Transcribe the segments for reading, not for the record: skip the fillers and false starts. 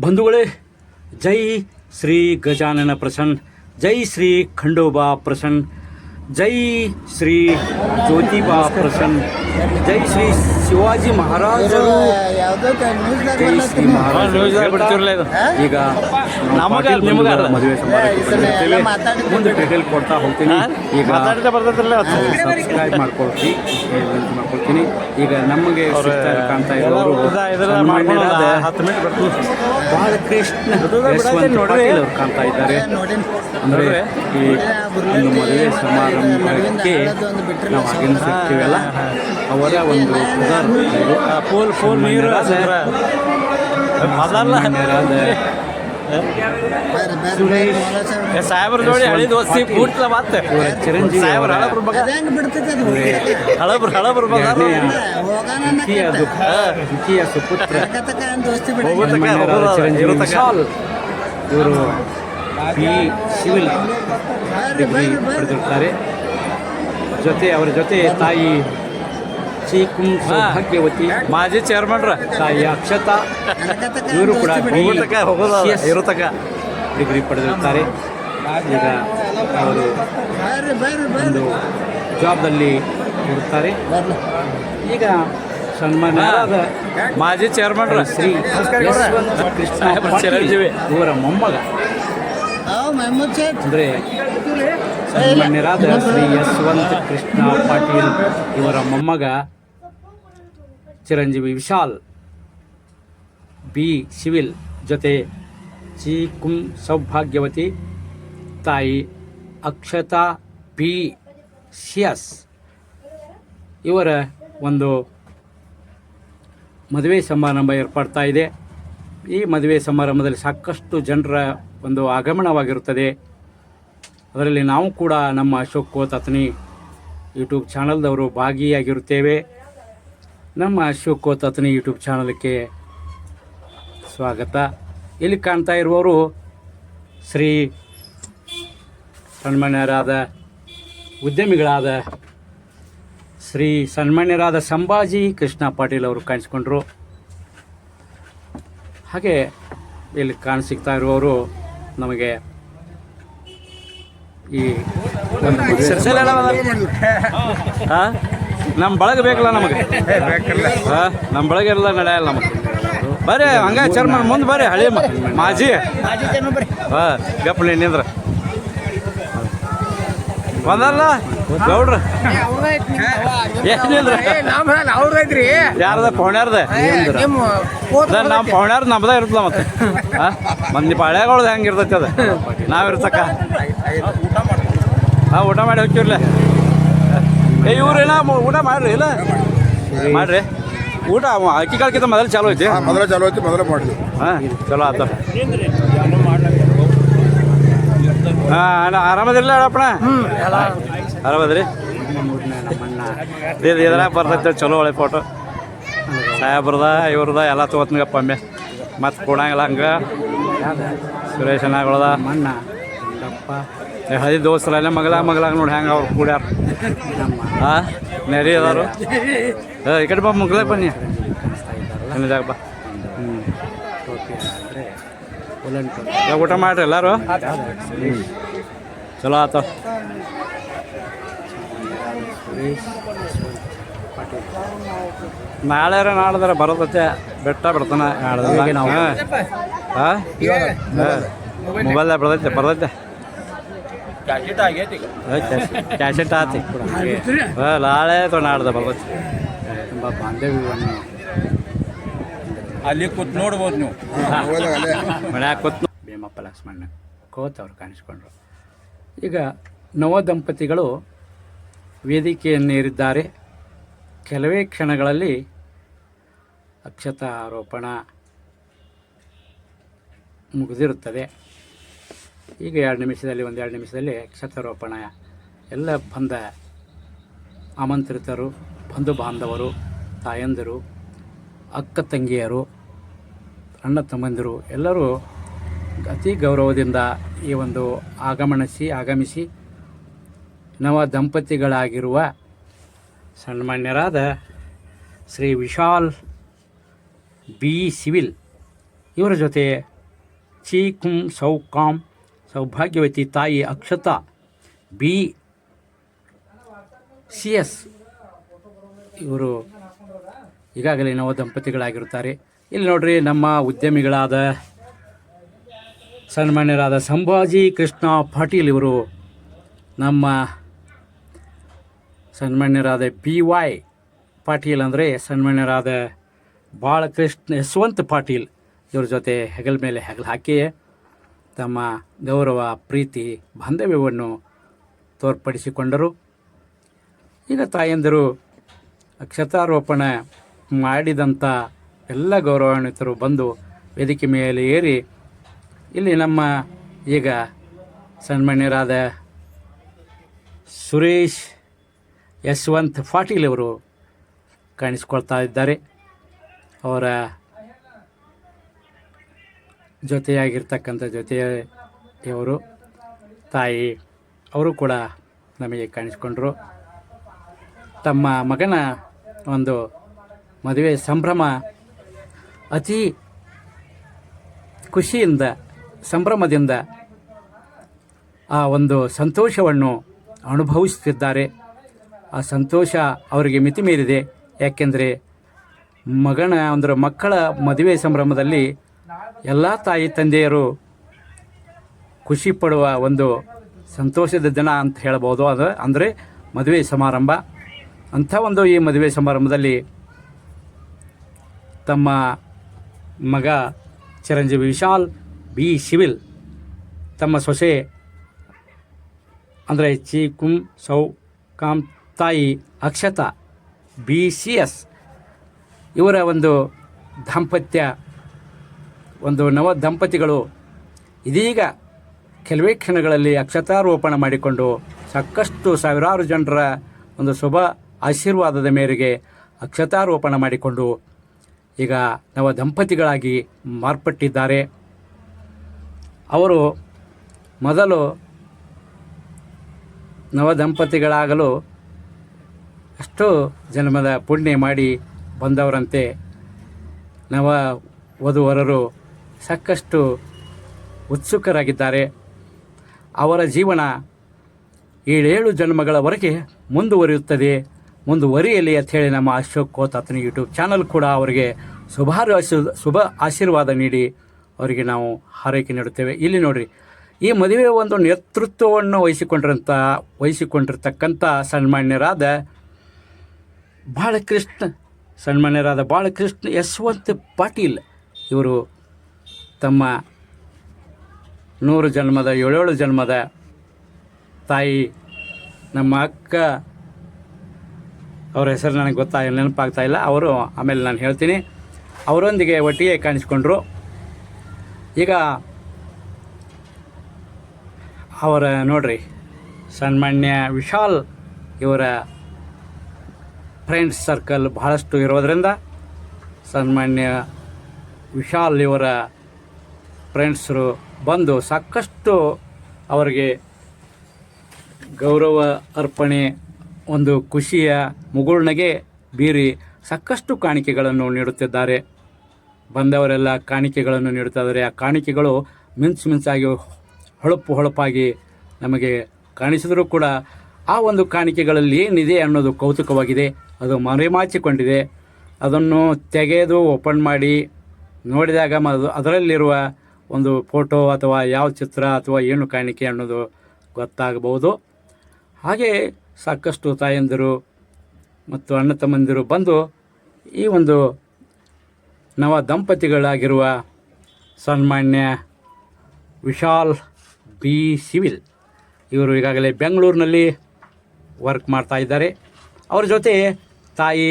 ಬಂಧುಗಳೇ, ಜೈ ಶ್ರೀ ಗಜಾನನ ಪ್ರಸನ್ನ, ಜೈ ಶ್ರೀ ಖಂಡೋಬಾ ಪ್ರಸನ್ನ, ಜೈ ಶ್ರೀ ಜ್ಯೋತಿಬಾ ಪ್ರಸನ್ನ, ಜೈ ಶ್ರೀ ಶಿವಾಜಿ ಮಹಾರಾಜರು, ಜೈ ಶ್ರೀ ಮಹಾರಾಜರು. ಈಗ ಮದುವೆ ಸಮಾರಂಭ ಮುಂದೆ ಡೀಟೇಲ್ ಕೊಡ್ತಾ ಹೋಗ್ತೀನಿ. ಈಗ ಸಬ್ಸ್ಕ್ರೈಬ್ ಮಾಡ್ಕೊಳ್ತೀನಿ. ಈಗ ನಮಗೆ ಕಾಣ್ತಾ ಇರೋರು ಬಾಲಕೃಷ್ಣ ಯಶವಂತ ಪಾಟೀಲ್ ಅವರು ಕಾಣ್ತಾ ಇದ್ದಾರೆ. ಅಂದರೆ ಈ ಒಂದು ಮದುವೆ ಸಮಾರಂಭಕ್ಕೆ ನಾವು ಆಗಮಿಸಿರ್ತೀವಲ್ಲ, ಅವರ ಒಂದು ಸಾಹೇಬ್ರ ನೋಡಿ ಹಳಿ ದೋಸ್ತಿ ಕೂಡ್ಲ ಮತ್ತೆ ಚಿರಂಜೀವಿ ಸುಪುತ್ರ ಚಿರಂಜೀವಿ ವಿಶಾಲ್ ಇವರು ಬಿ ಸಿವಿಲ್ ಡಿಗ್ರಿ ಪಡೆದಿರ್ತಾರೆ. ಅವರ ಜೊತೆ ತಾಯಿ ಚೀಕುಂ ಸೌಭಾಗ್ಯವತಿ, ಮಾಜಿ ಚೇರ್ಮನ್ರ ತಾಯಿ ಅಕ್ಷತಾ, ಇವರು ಕೂಡ ಡಿಗ್ರಿ ಪಡೆದಿರ್ತಾರೆ. ಈಗ ಅವರು ಒಂದು ಜಾಬ್ದಲ್ಲಿ ಇರುತ್ತಾರೆ. ಈಗ ಸನ್ಮಾನ್ಯರಾದ ಮಾಜಿ ಚೇರ್ಮನ್ರ ಶ್ರೀ ಯಶವಂತ ಕೃಷ್ಣ ಚಿರಂಜೀವಿ ಇವರ ಮೊಮ್ಮಗ, ಅಂದರೆ ಸನ್ಮಾನ್ಯರಾದ ಶ್ರೀ ಯಶವಂತ ಕೃಷ್ಣ ಪಾಟೀಲ್ ಇವರ ಮೊಮ್ಮಗ ಚಿರಂಜೀವಿ ವಿಶಾಲ್ ಬಿ ಸಿವಿಲ್ ಜೊತೆ ಚೀಕುಂ ಸೌಭಾಗ್ಯವತಿ, ತಾಯಿ ಅಕ್ಷತಾ ಬಿ ಸಿಎಸ್ ಇವರ ಒಂದು ಮದುವೆ ಸಮಾರಂಭ ಏರ್ಪಡ್ತಾ ಇದೆ. ಈ ಮದುವೆ ಸಮಾರಂಭದಲ್ಲಿ ಸಾಕಷ್ಟು ಜನರ ಒಂದು ಆಗಮನವಾಗಿರುತ್ತದೆ. ಅದರಲ್ಲಿ ನಾವು ಕೂಡ ನಮ್ಮ ಅಶೋಕ್ ಕೋತತ್ನಿ ಯೂಟ್ಯೂಬ್ ಚಾನಲ್ದವರು ಭಾಗಿಯಾಗಿರುತ್ತೇವೆ. ನಮ್ಮ ಅಶೋಕ್ ಕೋತತ್ನಿ ಯೂಟ್ಯೂಬ್ ಚಾನಲ್ಗೆ ಸ್ವಾಗತ. ಇಲ್ಲಿ ಕಾಣ್ತಾ ಇರುವವರು ಶ್ರೀ ಸನ್ಮಾನ್ಯರಾದ ಉದ್ಯಮಿಗಳಾದ ಶ್ರೀ ಸನ್ಮಾನ್ಯರಾದ ಸಂಭಾಜಿ ಕೃಷ್ಣ ಪಾಟೀಲ್ ಅವರು ಕಾಣಿಸ್ಕೊಂಡ್ರು. ಹಾಗೆ ಇಲ್ಲಿ ಕಾಣಿಸಿಕ್ತಾ ಇರುವವರು ನಮಗೆ ಈ ನಮ್ಮ ಬಳಗ ಬೇಕಲ್ಲ ನಮಗೆ, ನಮ್ಮ ಬಳಗ ಎಲ್ಲ ನಡೆಯಲ್ಲ ನಮಗೆ. ಬರ್ರಿ ಹಂಗ ಚೇರ್ಮನ್ ಮುಂದೆ ಬರ್ರಿ, ಹಳಿ ಮಾಜಿ ಗಪ್ಪಳಿ ನಿಂದ್ರ ಬಂದಲ್ಲ ಗೌಡ್ರ ಏನಿಲ್ರಿ ಯಾರದ ಪೌಣ್ಯಾರ್ದ ನಮ್ಮ ಪೌಣ್ಯಾರ್ದ ನಮ್ದ ಇರ್ತಲ್ಲ ಮತ್ತೆ. ಮಂದಿ ಪಾಳ್ಯಾಗಳ್ದು ಹೆಂಗೆ ಇರ್ತೈತಿ ಅದು ನಾವಿರ್ತಕ್ಕ. ಊಟ ಮಾಡಿ ಹೋಗ್ತಿರ್ಲ. ಇವ್ರೇನ ಊಟ ಮಾಡ್ರಿ, ಇಲ್ಲ ಮಾಡ್ರಿ ಊಟ. ಅಕ್ಕಿ ಕಾಳಕ್ಕಿಂತ ಮೊದಲು ಚಾಲು ಐತಿ, ಮೊದಲು ಮಾಡಿದ್ವಿ. ಚಲೋ ಆತ. ಆರಾಮದಿಲ್ಲ ಹೇಳಪ್ಪಣ? ಆರಾಮದ್ರಿ? ಇದ್ರಾಗ ಬರ್ತೈತೆ ಚಲೋ ಒಳ್ಳೆ ಫೋಟೋ. ಸಾಹೇಬ್ರದ ಇವ್ರದ ಎಲ್ಲ ತೊಗೋತ್ನಗಪ್ಪ ಒಮ್ಮೆ, ಮತ್ತೆ ಕೊಡಂಗಿಲ್ಲ ಹಂಗೆ. ಸುರೇಶ್ ಅಣ್ಣಗಳದ ಮಣ್ಣ ಹದಿ ದೋಸ್ತರಲ್ಲೇ ಮಗಳಾಗ ನೋಡಿ ಹೆಂಗೆ ಅವ್ರು ಕೂಡ್ಯಾರ. ನೆರಿ ಅದಾರು. ಈ ಕಡೆ ಬಾ, ಮುಗ್ಲಾಗ ಬನ್ನಿ ಜಾಗ ಬಾ. ಊಟ ಮಾಡ್ರಿ ಎಲ್ಲಾರು. ಚಲೋ ಆತ. ನಾಳೆ ನಾಡ್ದಾರ ಬರೋದತ್ತೆ ಬೆಟ್ಟ ಬಿಡ್ತಾನ. ಮೊಬೈಲ್ದಾಗ ಬರ್ತೈತೆ ಕ್ಯಾಸೆಟ್ ಆತಿ. ನಾಳೆ ನಾಡ್ದ ಬರ್ತೈತಿ. ತುಂಬ ಬಾಂಧವ್ಯವನ್ನು ಅಲ್ಲಿ ಕೂತ್ ನೋಡ್ಬೋದು ನೀವು. ಮನ್ಯಾಗ ಕೂತ್ ಭೀಮಪ್ಪ ಲಕ್ಷ್ಮಣ್ಣ ಕೋತ್ ಅವರು ಕಾಣಿಸ್ಕೊಂಡ್ರು. ಈಗ ನವ ದಂಪತಿಗಳು ವೇದಿಕೆಯನ್ನೇರಿದ್ದಾರೆ. ಕೆಲವೇ ಕ್ಷಣಗಳಲ್ಲಿ ಅಕ್ಷತಾ ಆರೋಪಣ ಮುಗಿದಿರುತ್ತದೆ. ಈಗ ಒಂದೆರಡು ನಿಮಿಷದಲ್ಲಿ ಅಕ್ಷತಾರೋಪಣ ಎಲ್ಲ ಬಂದ ಆಮಂತ್ರಿತರು, ಬಂಧು ಬಾಂಧವರು, ತಾಯಂದಿರು, ಅಕ್ಕ ತಂಗಿಯರು, ಅಣ್ಣ ತಮ್ಮಂದಿರು ಎಲ್ಲರೂ ಅತಿ ಗೌರವದಿಂದ ಈ ಒಂದು ಆಗಮಿಸಿ ನವ ದಂಪತಿಗಳಾಗಿರುವ ಸನ್ಮಾನ್ಯರಾದ ಶ್ರೀ ವಿಶಾಲ್ ಬಿ ಸಿವಿಲ್ ಇವರ ಜೊತೆ ಚಿ ಕುಂ ಸೌ ಕಾಮ್ ಸೌಭಾಗ್ಯವತಿ ತಾಯಿ ಅಕ್ಷತಾ ಬಿ ಸಿ ಎಸ್ ಇವರು ಈಗಾಗಲೇ ನವ ದಂಪತಿಗಳಾಗಿರುತ್ತಾರೆ. ಇಲ್ಲಿ ನೋಡ್ರಿ, ನಮ್ಮ ಉದ್ಯಮಿಗಳಾದ ಸನ್ಮಾನ್ಯರಾದ ಸಂಭಾಜಿ ಕೃಷ್ಣ ಪಾಟೀಲ್ ಇವರು, ನಮ್ಮ ಸನ್ಮಾನ್ಯರಾದ ಪಿ ವೈ ಪಾಟೀಲ್ ಅಂದರೆ ಸನ್ಮಾನ್ಯರಾದ ಬಾಳಕೃಷ್ಣ ಯಶವಂತ್ ಪಾಟೀಲ್ ಇವ್ರ ಜೊತೆ ಹೆಗಲ ಮೇಲೆ ಹೆಗಲು ಹಾಕಿ ತಮ್ಮ ಗೌರವ, ಪ್ರೀತಿ, ಬಾಂಧವ್ಯವನ್ನು ತೋರ್ಪಡಿಸಿಕೊಂಡರು. ಈಗ ತಾಯಂದಿರು ಅಕ್ಷತಾರೋಪಣ ಮಾಡಿದಂಥ ಎಲ್ಲ ಗೌರವಾನ್ವಿತರು ಬಂದು ವೇದಿಕೆ ಮೇಲೆ ಏರಿ ಇಲ್ಲಿ ನಮ್ಮ ಈಗ ಸನ್ಮಾನ್ಯರಾದ ಸುರೇಶ್ ಯಶವಂತ್ ಪಾಟೀಲ್ ಅವರು ಕಾಣಿಸ್ಕೊಳ್ತಾ ಇದ್ದಾರೆ. ಅವರ ಜೊತೆಯಾಗಿರ್ತಕ್ಕಂಥ ಜೊತೆಯವರು ತಾಯಿ ಅವರು ಕೂಡ ನಮಗೆ ಕಾಣಿಸ್ಕೊಂಡ್ರು. ತಮ್ಮ ಮಗನ ಒಂದು ಮದುವೆ ಸಂಭ್ರಮ ಅತಿ ಖುಷಿಯಿಂದ, ಸಂಭ್ರಮದಿಂದ ಆ ಒಂದು ಸಂತೋಷವನ್ನು ಅನುಭವಿಸುತ್ತಿದ್ದಾರೆ. ಆ ಸಂತೋಷ ಅವರಿಗೆ ಮಿತಿ ಮೀರಿದೆ. ಯಾಕೆಂದರೆ ಮಕ್ಕಳ ಮದುವೆ ಸಂಭ್ರಮದಲ್ಲಿ ಎಲ್ಲ ತಾಯಿ ತಂದೆಯರು ಖುಷಿ ಪಡುವ ಒಂದು ಸಂತೋಷದ ದಿನ ಅಂತ ಹೇಳ್ಬೋದು. ಅದು ಅಂದರೆ ಮದುವೆ ಸಮಾರಂಭ. ಅಂಥ ಒಂದು ಈ ಮದುವೆ ಸಮಾರಂಭದಲ್ಲಿ ತಮ್ಮ ಮಗ ಚಿರಂಜೀವಿ ವಿಶಾಲ್ ಬಿ ಸಿವಿಲ್, ತಮ್ಮ ಸೊಸೆ ಅಂದರೆ ಚಿ ಕುಂ ಸೌ ಕಾಮ್ ತಾಯಿ ಅಕ್ಷತಾ ಬಿ ಸಿ ಎಸ್ ಇವರ ಒಂದು ದಾಂಪತ್ಯ, ಒಂದು ನವ ದಂಪತಿಗಳು ಇದೀಗ ಕೆಲವೇ ಕ್ಷಣಗಳಲ್ಲಿ ಅಕ್ಷತಾರೋಪಣ ಮಾಡಿಕೊಂಡು ಸಾಕಷ್ಟು ಸಾವಿರಾರು ಜನರ ಒಂದು ಶುಭ ಆಶೀರ್ವಾದದ ಮೇರೆಗೆ ಅಕ್ಷತಾರೋಪಣ ಮಾಡಿಕೊಂಡು ಈಗ ನವ ದಂಪತಿಗಳಾಗಿ ಮಾರ್ಪಟ್ಟಿದ್ದಾರೆ. ಅವರು ಮೊದಲು ನವ ದಂಪತಿಗಳಾಗಲು ಅಷ್ಟು ಜನ್ಮದ ಪುಣ್ಯ ಮಾಡಿ ಬಂದವರಂತೆ ನವ ವಧುವರರು ಸಾಕಷ್ಟು ಉತ್ಸುಕರಾಗಿದ್ದಾರೆ. ಅವರ ಜೀವನ 7 ಜನ್ಮಗಳವರೆಗೆ ಮುಂದುವರಿಯಲಿ ಅಂತ ಹೇಳಿ ನಮ್ಮ ಅಶೋಕ್ ಕೋತಾತನ ಯೂಟ್ಯೂಬ್ ಚಾನಲ್ ಕೂಡ ಅವರಿಗೆ ಶುಭ ಆಶೀರ್ವಾದ ನೀಡಿ ಅವರಿಗೆ ನಾವು ಹಾರೈಕೆ ನೀಡುತ್ತೇವೆ. ಇಲ್ಲಿ ನೋಡಿರಿ, ಈ ಮದುವೆಯ ಒಂದು ನೇತೃತ್ವವನ್ನು ವಹಿಸಿಕೊಂಡಿರ್ತಕ್ಕಂಥ ಸನ್ಮಾನ್ಯರಾದ ಬಾಳಕೃಷ್ಣ ಯಶವಂತ್ ಪಾಟೀಲ್ ಇವರು ತಮ್ಮ 7 ಜನ್ಮದ ತಾಯಿ ನಮ್ಮ ಅಕ್ಕ, ಅವರ ಹೆಸರು ನನಗೆ ನೆನಪಾಗ್ತಾ ಇಲ್ಲ, ಅವರು ಆಮೇಲೆ ನಾನು ಹೇಳ್ತೀನಿ, ಅವರೊಂದಿಗೆ ಒಟ್ಟಿಗೆ ಕಾಣಿಸ್ಕೊಂಡ್ರು. ಈಗ ಅವರ ನೋಡ್ರಿ, ಸನ್ಮಾನ್ಯ ವಿಶಾಲ್ ಇವರ ಫ್ರೆಂಡ್ಸ್ ಸರ್ಕಲ್ ಬಹಳಷ್ಟು ಇರೋದರಿಂದ ಸನ್ಮಾನ್ಯ ವಿಶಾಲ್ ಇವರ ಫ್ರೆಂಡ್ಸರು ಬಂದು ಸಾಕಷ್ಟು ಅವರಿಗೆ ಗೌರವ ಅರ್ಪಣೆ, ಒಂದು ಖುಷಿಯ ಮುಗುಳ್ನಗೆ ಬೀರಿ ಸಾಕಷ್ಟು ಕಾಣಿಕೆಗಳನ್ನು ನೀಡುತ್ತಿದ್ದಾರೆ. ಬಂದವರೆಲ್ಲ ಕಾಣಿಕೆಗಳನ್ನು ನೀಡುತ್ತಿದ್ದಾರೆ. ಆ ಕಾಣಿಕೆಗಳು ಮಿಂಚಾಗಿ ಹೊಳಪಾಗಿ ನಮಗೆ ಕಾಣಿಸಿದರೂ ಕೂಡ ಆ ಒಂದು ಕಾಣಿಕೆಗಳಲ್ಲಿ ಏನಿದೆ ಅನ್ನೋದು ಕೌತುಕವಾಗಿದೆ. ಅದು ಮರೆಮಾಚಿಕೊಂಡಿದೆ. ಅದನ್ನು ತೆಗೆದು ಓಪನ್ ಮಾಡಿ ನೋಡಿದಾಗ ಅದರಲ್ಲಿರುವ ಒಂದು ಫೋಟೋ ಅಥವಾ ಯಾವ ಚಿತ್ರ ಅಥವಾ ಏನು ಕಾಣಿಕೆ ಅನ್ನೋದು ಗೊತ್ತಾಗಬಹುದು. ಹಾಗೆ ಸಾಕಷ್ಟು ತಾಯಂದಿರು ಮತ್ತು ಅಣ್ಣ ತಮ್ಮಂದಿರು ಬಂದು ಈ ಒಂದು ನವ ದಂಪತಿಗಳಾಗಿರುವ ಸನ್ಮಾನ್ಯ ವಿಶಾಲ್ ಬಿ ಸಿವಿಲ್ ಇವರು ಈಗಾಗಲೇ ಬೆಂಗಳೂರಿನಲ್ಲಿ ವರ್ಕ್ ಮಾಡ್ತಾ ಇದ್ದಾರೆ. ಅವ್ರ ಜೊತೆ ತಾಯಿ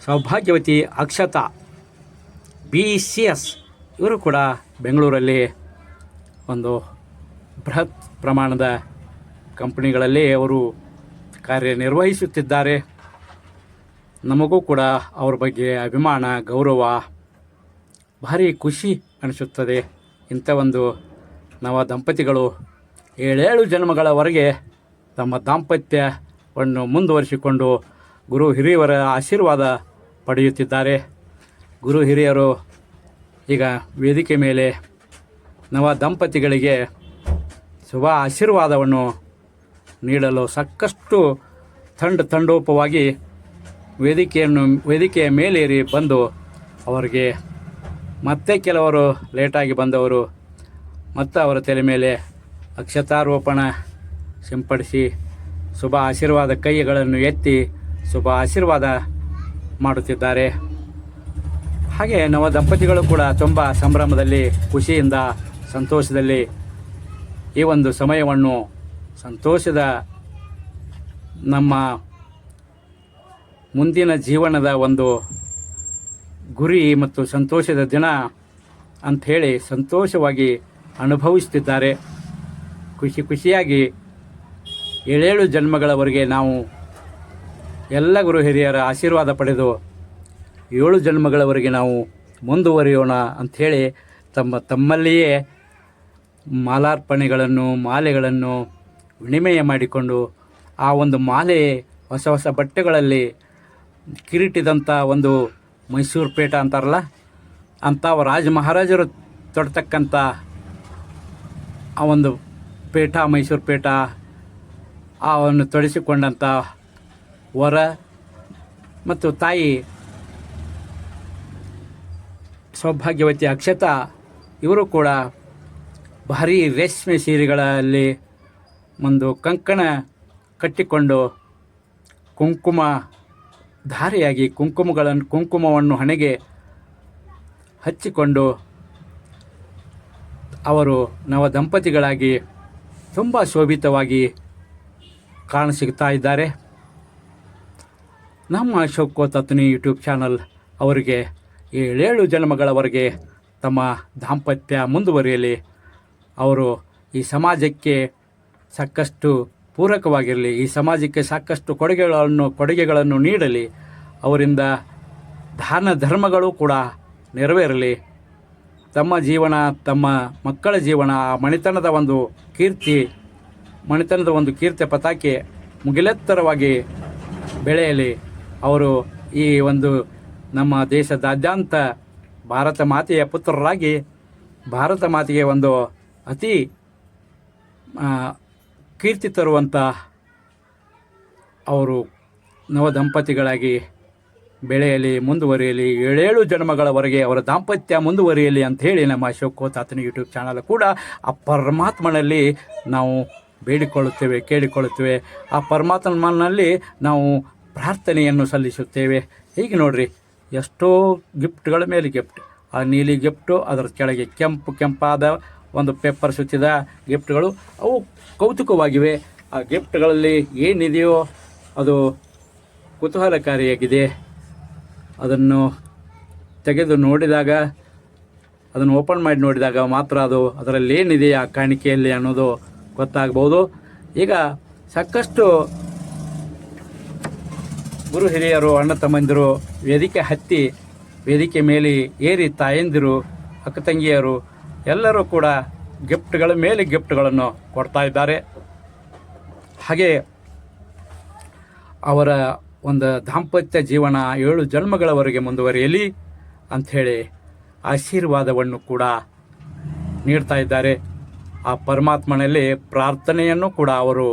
ಸೌಭಾಗ್ಯವತಿ ಅಕ್ಷತಾ ಬಿ ಸಿ ಎಸ್ ಇವರು ಕೂಡ ಬೆಂಗಳೂರಲ್ಲಿ ಒಂದು ಬೃಹತ್ ಪ್ರಮಾಣದ ಕಂಪನಿಗಳಲ್ಲಿ ಅವರು ಕಾರ್ಯನಿರ್ವಹಿಸುತ್ತಿದ್ದಾರೆ. ನಮಗೂ ಕೂಡ ಅವ್ರ ಬಗ್ಗೆ ಅಭಿಮಾನ, ಗೌರವ, ಭಾರಿ ಖುಷಿ ಅನಿಸುತ್ತದೆ. ಇಂಥ ಒಂದು ನವ ದಂಪತಿಗಳು 7 ಜನ್ಮಗಳವರೆಗೆ ತಮ್ಮ ದಾಂಪತ್ಯವನ್ನು ಮುಂದುವರಿಸಿಕೊಂಡು ಗುರು ಹಿರಿಯರ ಆಶೀರ್ವಾದ ಪಡೆಯುತ್ತಿದ್ದಾರೆ. ಗುರು ಹಿರಿಯರು ಈಗ ವೇದಿಕೆ ಮೇಲೆ ನವ ದಂಪತಿಗಳಿಗೆ ಶುಭ ಆಶೀರ್ವಾದವನ್ನು ನೀಡಲು ಸಾಕಷ್ಟು ತಂಡೋಪವಾಗಿ ವೇದಿಕೆಯ ಮೇಲೇರಿ ಬಂದು ಅವರಿಗೆ ಮತ್ತೆ ಕೆಲವರು ಲೇಟಾಗಿ ಬಂದವರು ಮತ್ತು ಅವರ ತಲೆ ಮೇಲೆ ಅಕ್ಷತಾರೋಪಣ ಸಿಂಪಡಿಸಿ ಶುಭ ಆಶೀರ್ವಾದ ಕೈಗಳನ್ನು ಎತ್ತಿ ಶುಭ ಆಶೀರ್ವಾದ ಮಾಡುತ್ತಿದ್ದಾರೆ. ಹಾಗೆ ನವ ದಂಪತಿಗಳು ಕೂಡ ತುಂಬ ಸಂಭ್ರಮದಲ್ಲಿ, ಖುಷಿಯಿಂದ, ಸಂತೋಷದಲ್ಲಿ ಈ ಒಂದು ಸಮಯವನ್ನು ಸಂತೋಷದ ನಮ್ಮ ಮುಂದಿನ ಜೀವನದ ಒಂದು ಗುರಿ ಮತ್ತು ಸಂತೋಷದ ದಿನ ಅಂಥೇಳಿ ಸಂತೋಷವಾಗಿ ಅನುಭವಿಸುತ್ತಿದ್ದಾರೆ. ಖುಷಿಯಾಗಿ 7 ಜನ್ಮಗಳವರೆಗೆ ನಾವು ಎಲ್ಲ ಗುರು ಹಿರಿಯರ ಆಶೀರ್ವಾದ ಪಡೆದು 7 ಜನ್ಮಗಳವರೆಗೆ ನಾವು ಮುಂದುವರಿಯೋಣ ಅಂಥೇಳಿ ತಮ್ಮಲ್ಲಿಯೇ ಮಾಲೆಗಳನ್ನು ವಿನಿಮಯ ಮಾಡಿಕೊಂಡು ಆ ಒಂದು ಮಾಲೆ ಹೊಸ ಬಟ್ಟೆಗಳಲ್ಲಿ ಕಿರೀಟಿದಂಥ ಒಂದು ಮೈಸೂರು ಪೇಟ ಅಂತಾರಲ್ಲ, ಅಂಥ ರಾಜ ಮಹಾರಾಜರು ತೊಡ್ತಕ್ಕಂಥ ಆ ಒಂದು ಪೇಟ, ಮೈಸೂರು ಪೇಟ ಅವನ್ನು ತೊಡಿಸಿಕೊಂಡಂಥ ವರ ಮತ್ತು ತಾಯಿ ಸೌಭಾಗ್ಯವತಿ ಅಕ್ಷತಾ ಇವರು ಕೂಡ ಭಾರೀ ರೇಷ್ಮೆ ಸೀರೆಗಳಲ್ಲಿ ಒಂದು ಕಂಕಣ ಕಟ್ಟಿಕೊಂಡು ಕುಂಕುಮ ಧಾರೆಯಾಗಿ ಕುಂಕುಮವನ್ನು ಹಣೆಗೆ ಹಚ್ಚಿಕೊಂಡು ಅವರು ನವ ದಂಪತಿಗಳಾಗಿ ತುಂಬ ಶೋಭಿತವಾಗಿ ಕಾಣಸಿಗ್ತಾ ಇದ್ದಾರೆ. ನಮ್ಮ ಶೌಕೋತತ್ನಿ ಯೂಟ್ಯೂಬ್ ಚಾನಲ್ ಅವರಿಗೆ 7 ಜನ್ಮಗಳವರೆಗೆ ತಮ್ಮ ದಾಂಪತ್ಯ ಮುಂದುವರಿಯಲಿ, ಅವರು ಈ ಸಮಾಜಕ್ಕೆ ಸಾಕಷ್ಟು ಪೂರಕವಾಗಿರಲಿ, ಈ ಸಮಾಜಕ್ಕೆ ಸಾಕಷ್ಟು ಕೊಡುಗೆಗಳನ್ನು ನೀಡಲಿ, ಅವರಿಂದ ದಾನ ಧರ್ಮಗಳು ಕೂಡ ನೆರವೇರಲಿ, ತಮ್ಮ ಜೀವನ, ತಮ್ಮ ಮಕ್ಕಳ ಜೀವನ, ಮಣಿತನದ ಒಂದು ಕೀರ್ತಿ ಪತಾಕೆ ಮುಗಿಲೆತ್ತರವಾಗಿ ಬೆಳೆಯಲಿ. ಅವರು ಈ ಒಂದು ನಮ್ಮ ದೇಶದಾದ್ಯಂತ ಭಾರತ ಮಾತೆಯ ಪುತ್ರರಾಗಿ ಭಾರತ ಮಾತೆಗೆ ಒಂದು ಅತಿ ಕೀರ್ತಿ ತರುವಂಥ ಅವರು ನವ ದಂಪತಿಗಳಾಗಿ ಬೆಳೆಯಲಿ, ಮುಂದುವರಿಯಲಿ, 7 ಜನ್ಮಗಳವರೆಗೆ ಅವರ ದಾಂಪತ್ಯ ಮುಂದುವರಿಯಲಿ ಅಂಥೇಳಿ ನಮ್ಮ ಶೌಕೋತಾತನ ಯೂಟ್ಯೂಬ್ ಚಾನಲ್ ಕೂಡ ಆ ಪರಮಾತ್ಮನಲ್ಲಿ ನಾವು ಬೇಡಿಕೊಳ್ಳುತ್ತೇವೆ, ಕೇಳಿಕೊಳ್ಳುತ್ತೇವೆ. ಆ ಪರಮಾತ್ಮನಲ್ಲಿ ನಾವು ಪ್ರಾರ್ಥನೆಯನ್ನು ಸಲ್ಲಿಸುತ್ತೇವೆ. ಹೀಗೆ ನೋಡ್ರಿ, ಎಷ್ಟೋ ಗಿಫ್ಟ್ಗಳ ಮೇಲೆ ಗಿಫ್ಟ್, ಆ ನೀಲಿ ಗಿಫ್ಟು, ಅದರ ಕೆಳಗೆ ಕೆಂಪಾದ ಒಂದು ಪೇಪರ್ ಸುತ್ತಿದ ಗಿಫ್ಟ್ಗಳು, ಅವು ಕೌತುಕವಾಗಿವೆ. ಆ ಗಿಫ್ಟ್ಗಳಲ್ಲಿ ಏನಿದೆಯೋ ಅದು ಕುತೂಹಲಕಾರಿಯಾಗಿದೆ. ಅದನ್ನು ತೆಗೆದು ನೋಡಿದಾಗ, ಅದನ್ನು ಓಪನ್ ಮಾಡಿ ನೋಡಿದಾಗ ಮಾತ್ರ ಅದರಲ್ಲಿ ಏನಿದೆ ಆ ಕಾಣಿಕೆಯಲ್ಲಿ ಅನ್ನೋದು ಗೊತ್ತಾಗ್ಬೋದು. ಈಗ ಸಾಕಷ್ಟು ಗುರು ಹಿರಿಯರು, ಅಣ್ಣ ತಮ್ಮಂದಿರು ವೇದಿಕೆ ಮೇಲೆ ಏರಿ ತಾಯಂದಿರು, ಅಕ್ಕ ತಂಗಿಯರು ಎಲ್ಲರೂ ಕೂಡ ಗಿಫ್ಟ್ಗಳ ಮೇಲೆ ಗಿಫ್ಟ್ಗಳನ್ನು ಕೊಡ್ತಾ ಇದ್ದಾರೆ. ಹಾಗೆ ಅವರ ಒಂದು ದಾಂಪತ್ಯ ಜೀವನ 7 ಜನ್ಮಗಳವರೆಗೆ ಮುಂದುವರಿಯಲಿ ಅಂಥೇಳಿ ಆಶೀರ್ವಾದವನ್ನು ಕೂಡ ನೀಡ್ತಾ ಇದ್ದಾರೆ. ಆ ಪರಮಾತ್ಮನಲ್ಲಿ ಪ್ರಾರ್ಥನೆಯನ್ನು ಕೂಡ ಅವರು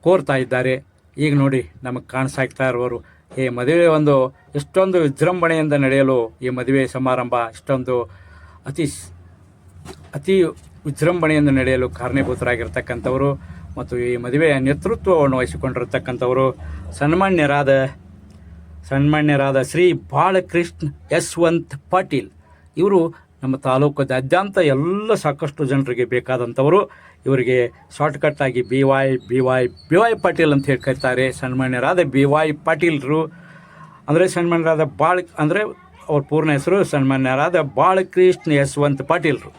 ಕೋರ್ತಾ ಇದ್ದಾರೆ. ಈಗ ನೋಡಿ, ನಮಗೆ ಕಾಣಿಸ್ತಾ ಇರುವವರು ಈ ಮದುವೆ ಎಷ್ಟೊಂದು ವಿಜೃಂಭಣೆಯಿಂದ ನಡೆಯಲು ಈ ಮದುವೆ ಸಮಾರಂಭ ಇಷ್ಟೊಂದು ಅತಿ ವಿಜೃಂಭಣೆಯಿಂದ ನಡೆಯಲು ಕಾರಣೀಭೂತರಾಗಿರ್ತಕ್ಕಂಥವರು ಮತ್ತು ಈ ಮದುವೆಯ ನೇತೃತ್ವವನ್ನು ವಹಿಸಿಕೊಂಡಿರತಕ್ಕಂಥವರು ಸನ್ಮಾನ್ಯರಾದ ಶ್ರೀ ಬಾಲಕೃಷ್ಣ ಯಶವಂತ್ ಪಾಟೀಲ್. ಇವರು ನಮ್ಮ ತಾಲೂಕದಾದ್ಯಂತ ಎಲ್ಲ ಸಾಕಷ್ಟು ಜನರಿಗೆ ಬೇಕಾದಂಥವರು. ಇವರಿಗೆ ಶಾರ್ಟ್ಕಟ್ಟಾಗಿ ಬಿ ವೈ ಪಾಟೀಲ್ ಅಂತ ಹೇಳಿ ಕರೀತಾರೆ. ಸನ್ಮಾನ್ಯರಾದ ಬಿ ವೈ ಪಾಟೀಲ್ರು ಅಂದರೆ ಅವ್ರ ಪೂರ್ಣ ಹೆಸರು ಸನ್ಮಾನ್ಯರಾದ ಬಾಲಕೃಷ್ಣ ಯಶವಂತ್ ಪಾಟೀಲ್ರು.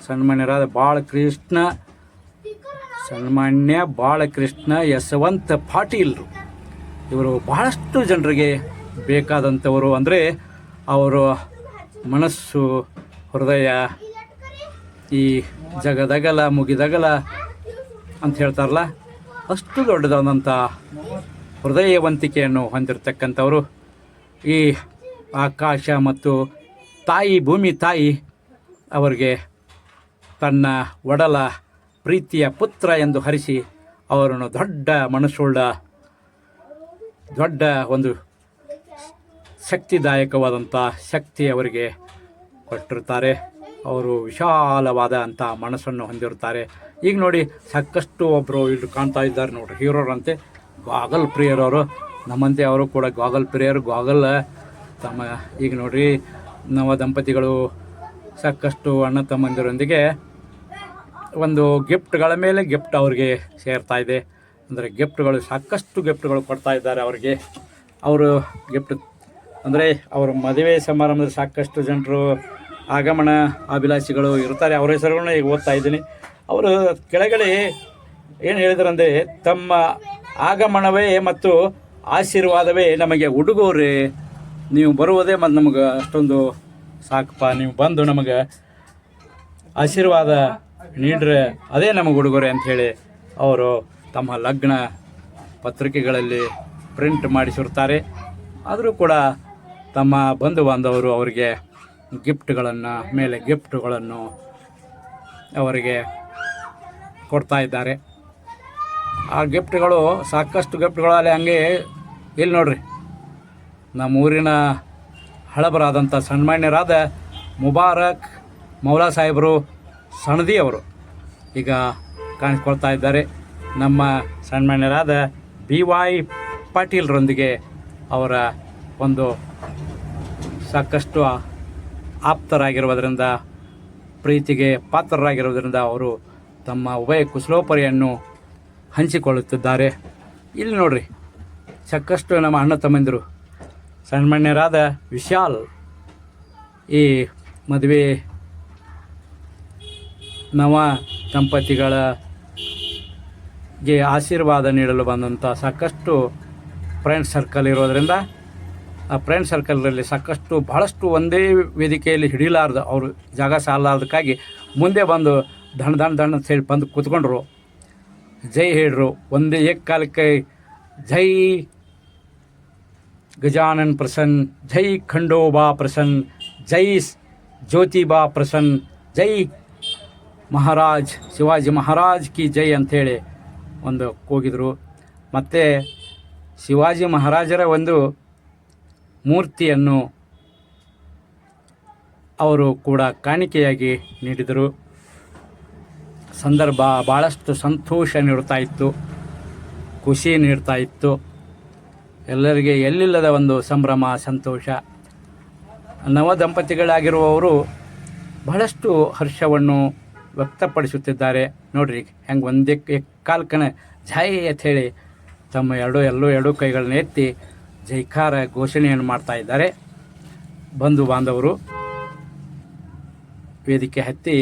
ಸನ್ಮಾನ್ಯ ಬಾಲಕೃಷ್ಣ ಯಶವಂತ ಪಾಟೀಲ್ರು ಇವರು ಬಹಳಷ್ಟು ಜನರಿಗೆ ಬೇಕಾದಂಥವರು. ಅಂದರೆ ಅವರ ಮನಸ್ಸು, ಹೃದಯ ಈ ಜಗದಗಲ ಮುಗಿದಗಲ ಅಂತ ಹೇಳ್ತಾರಲ್ಲ, ಅಷ್ಟು ದೊಡ್ಡದಾದಂಥ ಹೃದಯವಂತಿಕೆಯನ್ನು ಹೊಂದಿರತಕ್ಕಂಥವರು. ಈ ಆಕಾಶ ಮತ್ತು ತಾಯಿ ಭೂಮಿ ತಾಯಿ ಅವರಿಗೆ ತನ್ನ ಒಡಲ ಪ್ರೀತಿಯ ಪುತ್ರ ಎಂದು ಹರಿಸಿ ಅವರನ್ನು ದೊಡ್ಡ ಮನಸ್ಸುಳ್ಳ ದೊಡ್ಡ ಒಂದು ಶಕ್ತಿದಾಯಕವಾದಂಥ ಶಕ್ತಿ ಅವರಿಗೆ ಕೊಟ್ಟಿರ್ತಾರೆ. ಅವರು ವಿಶಾಲವಾದ ಅಂಥ ಮನಸ್ಸನ್ನು ಹೊಂದಿರುತ್ತಾರೆ. ಈಗ ನೋಡಿ ಸಾಕಷ್ಟು ಒಬ್ಬರು ಇಲ್ಲಿ ಕಾಣ್ತಾ ಇದ್ದಾರೆ ನೋಡ್ರಿ, ಹೀರೋರಂತೆ ಗಾಗಲ್ ಪ್ರಿಯರವರು. ನಮ್ಮಂತೆ ಅವರು ಕೂಡ ಗಾಗಲ್ ಪ್ರಿಯರು. ಗಾಗಲ್ ತಮ್ಮ ಈಗ ನೋಡ್ರಿ ನವ ದಂಪತಿಗಳು ಸಾಕಷ್ಟು ಅಣ್ಣ ತಮ್ಮಂದಿರೊಂದಿಗೆ ಒಂದು ಗಿಫ್ಟ್ಗಳ ಮೇಲೆ ಗಿಫ್ಟ್ ಅವ್ರಿಗೆ ಸೇರ್ತಾ ಇದೆ. ಅಂದರೆ ಗಿಫ್ಟ್ಗಳು ಸಾಕಷ್ಟು ಗಿಫ್ಟ್ಗಳು ಕೊಡ್ತಾ ಇದ್ದಾರೆ ಅವರಿಗೆ. ಅವರು ಗಿಫ್ಟ್ ಅಂದರೆ ಅವ್ರ ಮದುವೆ ಸಮಾರಂಭದಲ್ಲಿ ಸಾಕಷ್ಟು ಜನರು ಆಗಮನ ಅಭಿಲಾಷಿಗಳು ಇರ್ತಾರೆ. ಅವರ ಹೆಸರುಗಳನ್ನ ಈಗ ಓದ್ತಾ ಇದ್ದೀನಿ. ಅವರು ಕೆಳಗಡೆ ಏನು ಹೇಳಿದ್ರಂದರೆ, ತಮ್ಮ ಆಗಮನವೇ ಮತ್ತು ಆಶೀರ್ವಾದವೇ ನಮಗೆ ಉಡುಗೊರೆ. ನೀವು ಬರುವುದೇ ಮತ್ತು ನಮಗೆ ಅಷ್ಟೊಂದು ಸಾಕಪ್ಪ, ನೀವು ಬಂದು ನಮಗೆ ಆಶೀರ್ವಾದ ನೀಡ್ರೆ ಅದೇ ನಮಗೆ ಉಡುಗೊರೆ ಅಂಥೇಳಿ ಅವರು ತಮ್ಮ ಲಗ್ನ ಪತ್ರಿಕೆಗಳಲ್ಲಿ ಪ್ರಿಂಟ್ ಮಾಡಿಸಿರ್ತಾರೆ. ಆದರೂ ಕೂಡ ತಮ್ಮ ಬಂಧು ಬಾಂಧವರು ಅವರಿಗೆ ಗಿಫ್ಟ್ಗಳನ್ನು ಮೇಲೆ ಗಿಫ್ಟ್ಗಳನ್ನು ಅವರಿಗೆ ಕೊಡ್ತಾ ಇದ್ದಾರೆ. ಆ ಗಿಫ್ಟ್ಗಳು ಸಾಕಷ್ಟು ಗಿಫ್ಟ್ಗಳು ಅಲ್ಲಿ ಹಂಗೆ ಇಲ್ಲಿ ನೋಡ್ರಿ, ನಮ್ಮ ಊರಿನ ಹಳಬರಾದಂಥ ಸನ್ಮಾನ್ಯರಾದ ಮುಬಾರಕ್ ಮೌಲಾ ಸಾಹೇಬರು ಸಣದಿ ಅವರು ಈಗ ಕಾಣಿಸ್ಕೊಳ್ತಾ ಇದ್ದಾರೆ. ನಮ್ಮ ಸನ್ಮಾನ್ಯರಾದ BY ಪಾಟೀಲ್ರೊಂದಿಗೆ ಅವರ ಒಂದು ಸಾಕಷ್ಟು ಆಪ್ತರಾಗಿರುವುದರಿಂದ, ಪ್ರೀತಿಗೆ ಪಾತ್ರರಾಗಿರುವುದರಿಂದ ಅವರು ತಮ್ಮ ಉಭಯ ಕುಶಲೋಪರಿಯನ್ನು ಹಂಚಿಕೊಳ್ಳುತ್ತಿದ್ದಾರೆ. ಇಲ್ಲಿ ನೋಡ್ರಿ ಸಾಕಷ್ಟು ನಮ್ಮ ಅಣ್ಣ ತಮ್ಮಂದಿರು ಸನ್ಮಾನ್ಯರಾದ ವಿಶಾಲ್ ಈ ಮದುವೆ ನವ ದಂಪತಿಗಳಿಗೆ ಆಶೀರ್ವಾದ ನೀಡಲು ಬಂದಂಥ ಸಾಕಷ್ಟು ಫ್ರೆಂಡ್ ಸರ್ಕಲ್ ಇರೋದರಿಂದ ಆ ಫ್ರೆಂಡ್ ಸರ್ಕಲ್ನಲ್ಲಿ ಸಾಕಷ್ಟು ಭಾಳಷ್ಟು ಒಂದೇ ವೇದಿಕೆಯಲ್ಲಿ ಹಿಡಿಲಾರ್ದು ಅವರು ಜಾಗ ಸಾಲಾರ್ದಕ್ಕಾಗಿ ಮುಂದೆ ಬಂದು ದಣ ಅಂತ ಹೇಳಿ ಬಂದು ಕೂತ್ಕೊಂಡ್ರು. ಜೈ ಹೇಳ್ರು. ಒಂದೇ ಏಕಕಾಲಕ್ಕೆ ಜೈ ಗಜಾನನ್ ಪ್ರಸನ್ನ, ಜೈ ಖಂಡೋಬಾ ಪ್ರಸನ್ನ, ಜೈ ಜ್ಯೋತಿಬಾ ಪ್ರಸನ್ನ, ಜೈ ಮಹಾರಾಜ್ ಶಿವಾಜಿ ಮಹಾರಾಜ್ ಕಿ ಜೈ ಅಂಥೇಳಿ ಒಂದು ಕೂಗಿದರು. ಮತ್ತು ಶಿವಾಜಿ ಮಹಾರಾಜರ ಒಂದು ಮೂರ್ತಿಯನ್ನು ಅವರು ಕೂಡ ಕಾಣಿಕೆಯಾಗಿ ನೀಡಿದರು. ಸಂದರ್ಭ ಭಾಳಷ್ಟು ಸಂತೋಷ ನೀಡ್ತಾ ಇತ್ತು, ಖುಷಿ ನೀಡ್ತಾ ಇತ್ತು. ಎಲ್ಲರಿಗೆ ಎಲ್ಲಿಲ್ಲದ ಒಂದು ಸಂಭ್ರಮ ಸಂತೋಷ. ನವ ದಂಪತಿಗಳಾಗಿರುವವರು ಬಹಳಷ್ಟು ಹರ್ಷವನ್ನು ವ್ಯಕ್ತಪಡಿಸುತ್ತಿದ್ದಾರೆ. ನೋಡ್ರಿ ಹೆಂಗೆ ಒಂದೇ ಕಾಲ್ಕನ ಜೈ ಅಂತ ಹೇಳಿ ತಮ್ಮ ಎರಡೂ ಕೈಗಳನ್ನ ಎತ್ತಿ ಜೈಕಾರ ಘೋಷಣೆಯನ್ನು ಮಾಡ್ತಾ ಇದ್ದಾರೆ. ಬಂಧು ಬಾಂಧವರು ವೇದಿಕೆ ಹತ್ತಿ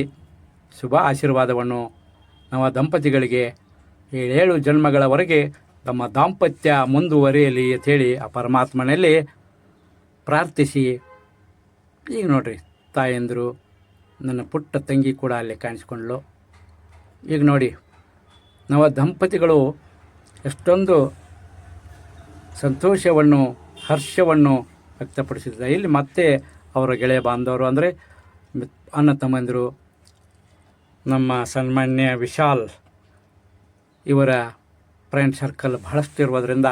ಶುಭ ಆಶೀರ್ವಾದವನ್ನು ನವ ದಂಪತಿಗಳಿಗೆ 7 ಜನ್ಮಗಳವರೆಗೆ ತಮ್ಮ ದಾಂಪತ್ಯ ಮುಂದುವರಿಯಲಿ ಅಂಥೇಳಿ ಆ ಪರಮಾತ್ಮನಲ್ಲಿ ಪ್ರಾರ್ಥಿಸಿ, ಈಗ ನೋಡ್ರಿ ತಾಯಂದರು ನನ್ನ ಪುಟ್ಟ ತಂಗಿ ಕೂಡ ಅಲ್ಲಿ ಕಾಣಿಸ್ಕೊಂಡ್ಳು. ಈಗ ನೋಡಿ ನವ ದಂಪತಿಗಳು ಎಷ್ಟೊಂದು ಸಂತೋಷವನ್ನು ಹರ್ಷವನ್ನು ವ್ಯಕ್ತಪಡಿಸಿದ್ದಾರೆ. ಇಲ್ಲಿ ಮತ್ತೆ ಅವರ ಗೆಳೆಯ ಬಾಂಧವರು ಅಂದರೆ ಅಣ್ಣ ತಮ್ಮಂದಿರು, ನಮ್ಮ ಸನ್ಮಾನ್ಯ ವಿಶಾಲ್ ಇವರ ಫ್ರೆಂಡ್ ಸರ್ಕಲ್ ಬಹಳಷ್ಟು ಇರುವುದರಿಂದ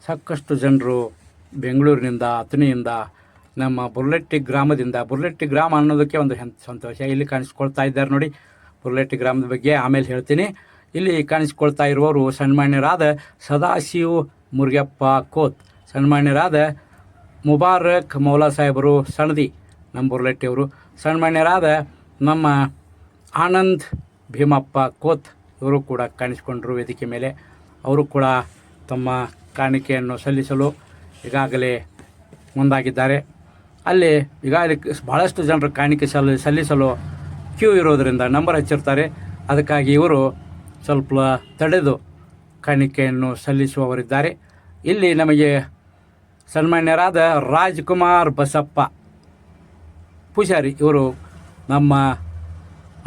ಸಾಕಷ್ಟು ಜನರು ಬೆಂಗಳೂರಿನಿಂದ ಅಥಣಿಯಿಂದ ನಮ್ಮ ಬುರ್ಲೆಟ್ಟಿ ಗ್ರಾಮದಿಂದ, ಬುರ್ಲೆಟ್ಟಿ ಗ್ರಾಮ ಅನ್ನೋದಕ್ಕೆ ಒಂದು ಸಂತೋಷ. ಇಲ್ಲಿ ಕಾಣಿಸ್ಕೊಳ್ತಾ ಇದ್ದಾರೆ ನೋಡಿ ಬುರ್ಲೆಟ್ಟಿ ಗ್ರಾಮದ ಬಗ್ಗೆ ಆಮೇಲೆ ಹೇಳ್ತೀನಿ. ಇಲ್ಲಿ ಕಾಣಿಸ್ಕೊಳ್ತಾ ಇರುವವರು ಸನ್ಮಾನ್ಯರಾದ ಸದಾಶಿವ ಮುರುಗಪ್ಪ ಕೋತ್, ಸನ್ಮಾನ್ಯರಾದ ಮುಬಾರಕ್ ಮೌಲಾ ಸಾಹೇಬರು ಸಣದಿ ನಮ್ಮ ಬುರ್ಲೆಟ್ಟಿಯವರು, ಸನ್ಮಾನ್ಯರಾದ ನಮ್ಮ ಆನಂದ್ ಭೀಮಪ್ಪ ಕೋತ್ ಇವರು ಕೂಡ ಕಾಣಿಸ್ಕೊಂಡ್ರು ವೇದಿಕೆ ಮೇಲೆ. ಅವರು ಕೂಡ ತಮ್ಮ ಕಾಣಿಕೆಯನ್ನು ಸಲ್ಲಿಸಲು ಈಗಾಗಲೇ ಮುಂದಾಗಿದ್ದಾರೆ. ಅಲ್ಲಿ ಈಗಾಗಲೇ ಭಾಳಷ್ಟು ಜನರು ಕಾಣಿಕೆ ಸಲ್ಲಿಸಲು ಕ್ಯೂ ಇರೋದರಿಂದ ನಂಬರ್ ಹಚ್ಚಿರ್ತಾರೆ. ಅದಕ್ಕಾಗಿ ಇವರು ಸ್ವಲ್ಪ ತಡೆದು ಕಾಣಿಕೆಯನ್ನು ಸಲ್ಲಿಸುವವರಿದ್ದಾರೆ. ಇಲ್ಲಿ ನಮಗೆ ಸನ್ಮಾನ್ಯರಾದ ರಾಜ್ಕುಮಾರ್ ಬಸಪ್ಪ ಪೂಜಾರಿ ಇವರು ನಮ್ಮ